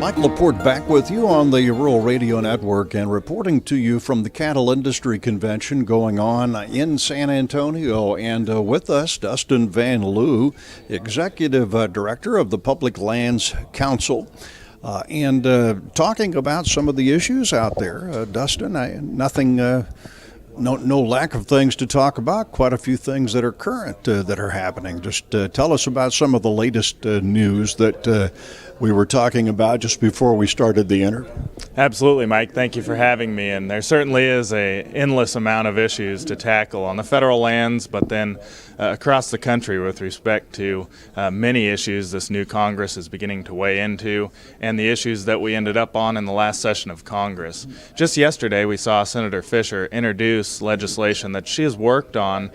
Mike LePorte back with you on the Rural Radio Network and reporting to you from the Cattle Industry Convention going on in San Antonio. And with us, Dustin Van Liew, Executive Director of the Public Lands Council, and talking about some of the issues out there. Dustin, no lack of things to talk about, quite a few things that are current that are happening. Just tell us about some of the latest news that we were talking about just before we started the interview. Absolutely, Mike. Thank you for having me. And there certainly is an endless amount of issues to tackle on the federal lands, but then across the country with respect to many issues this new Congress is beginning to weigh into, and the issues that we ended up on in the last session of Congress. Just yesterday, we saw Senator Fisher introduce legislation that she has worked on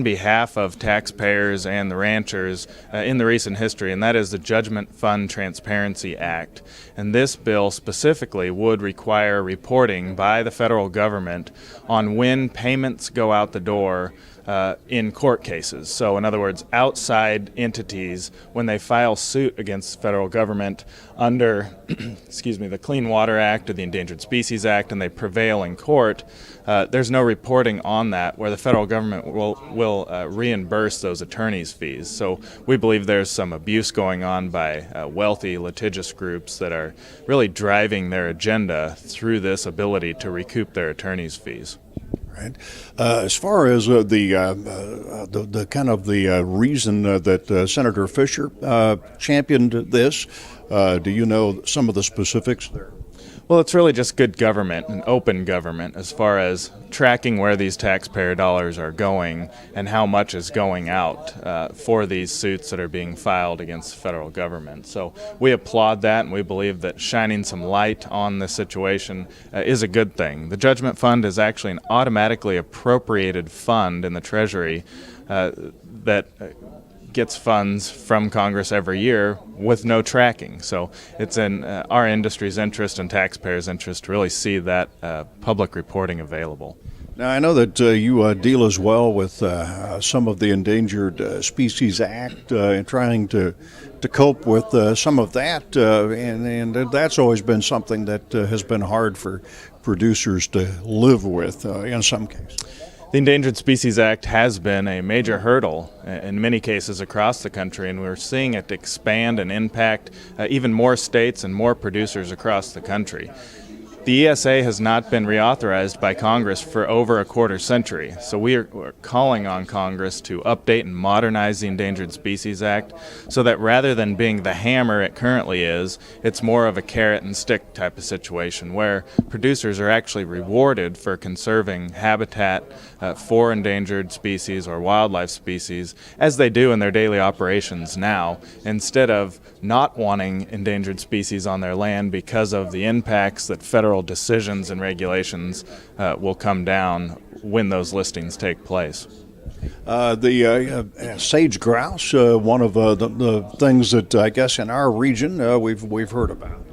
behalf of taxpayers and the ranchers in the recent history, and that is the Judgment Fund Transparency Act. And this bill specifically would require reporting by the federal government on when payments go out the door in court cases. So in other words, outside entities, when they file suit against the federal government under the Clean Water Act or the Endangered Species Act, and they prevail in court, there's no reporting on that, where the federal government will reimburse those attorneys' fees. So we believe there's some abuse going on by wealthy litigious groups that are really driving their agenda through this ability to recoup their attorneys' fees. Right. As far as the reason that Senator Fisher championed this, do you know some of the specifics there? Well, it's really just good government and open government as far as tracking where these taxpayer dollars are going and how much is going out for these suits that are being filed against the federal government. So we applaud that, and we believe that shining some light on this situation is a good thing. The Judgment Fund is actually an automatically appropriated fund in the Treasury that gets funds from Congress every year with no tracking. So it's in our industry's interest and taxpayers' interest to really see that public reporting available. Now, I know that you deal as well with some of the Endangered Species Act and trying to cope with some of that, and that's always been something that has been hard for producers to live with in some cases. The Endangered Species Act has been a major hurdle in many cases across the country, and we're seeing it expand and impact even more states and more producers across the country. The ESA has not been reauthorized by Congress for over a quarter century, so we're calling on Congress to update and modernize the Endangered Species Act so that rather than being the hammer it currently is, it's more of a carrot and stick type of situation where producers are actually rewarded for conserving habitat for endangered species or wildlife species, as they do in their daily operations now, instead of not wanting endangered species on their land because of the impacts that federal decisions and regulations will come down when those listings take place. The sage grouse, one of the things that I guess in our region we've heard about.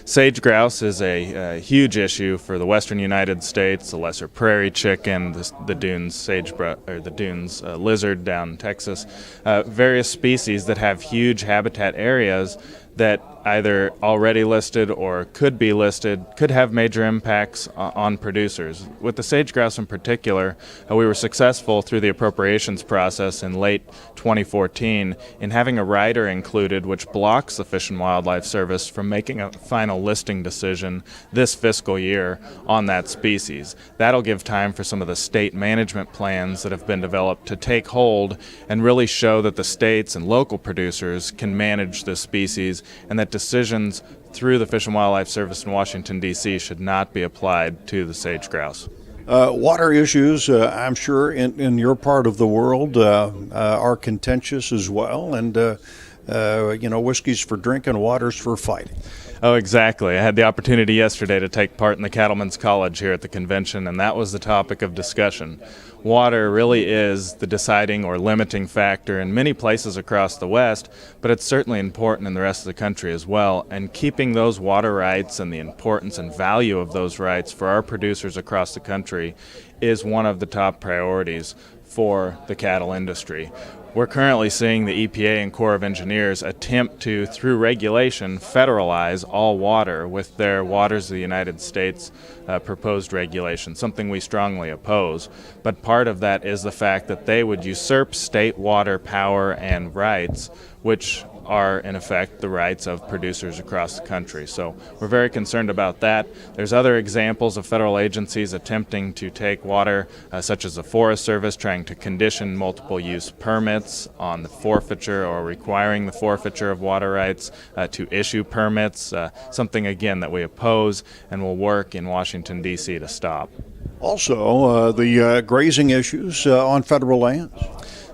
Sage grouse is a huge issue for the western United States, the lesser prairie chicken, the dunes lizard down in Texas, various species that have huge habitat areas that either already listed or could be listed, could have major impacts on producers. With the sage grouse in particular, we were successful through the appropriations process in late 2014 in having a rider included which blocks the Fish and Wildlife Service from making a final listing decision this fiscal year on that species. That'll give time for some of the state management plans that have been developed to take hold and really show that the states and local producers can manage this species, and that decisions through the Fish and Wildlife Service in Washington, D.C. should not be applied to the sage grouse. Water issues, I'm sure, in your part of the world are contentious as well, and whiskey's for drinking, water's for fighting. Oh, exactly. I had the opportunity yesterday to take part in the Cattlemen's College here at the convention, and that was the topic of discussion. Water really is the deciding or limiting factor in many places across the West, but it's certainly important in the rest of the country as well. And keeping those water rights and the importance and value of those rights for our producers across the country is one of the top priorities for the cattle industry. We're currently seeing the EPA and Corps of Engineers attempt to, through regulation, federalize all water with their Waters of the United States proposed regulation, something we strongly oppose. But part of that is the fact that they would usurp state water power and rights, which are in effect the rights of producers across the country. So we're very concerned about that. There's other examples of federal agencies attempting to take water, such as the Forest Service, trying to condition multiple use permits on the forfeiture or requiring the forfeiture of water rights to issue permits, something again that we oppose and will work in Washington, D.C. to stop. Also, the grazing issues on federal lands.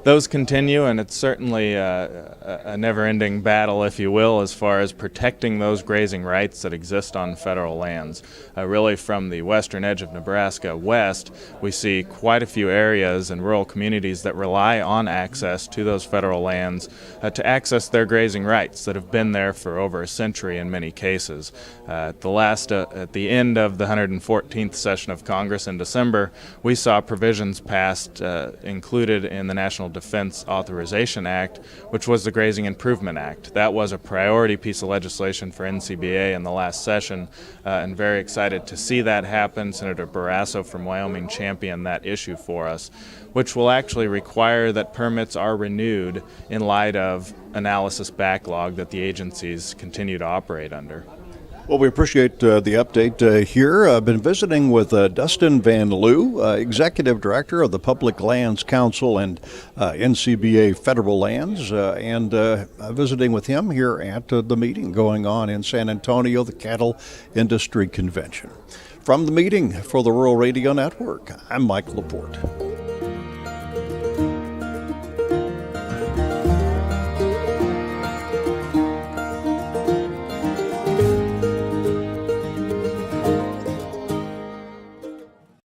Those continue, and it's certainly a never-ending battle, if you will, as far as protecting those grazing rights that exist on federal lands. Really, from the western edge of Nebraska west, we see quite a few areas and rural communities that rely on access to those federal lands to access their grazing rights that have been there for over a century in many cases. At the end of the 114th session of Congress in December, we saw provisions passed included in the National Defense Authorization Act, which was the Grazing Improvement Act. That was a priority piece of legislation for NCBA in the last session, and very excited to see that happen. Senator Barrasso from Wyoming championed that issue for us, which will actually require that permits are renewed in light of analysis backlog that the agencies continue to operate under. Well, we appreciate the update here. I've been visiting with Dustin Van Liew, Executive Director of the Public Lands Council and NCBA Federal Lands, and visiting with him here at the meeting going on in San Antonio, the Cattle Industry Convention. From the meeting for the Rural Radio Network, I'm Mike LePorte.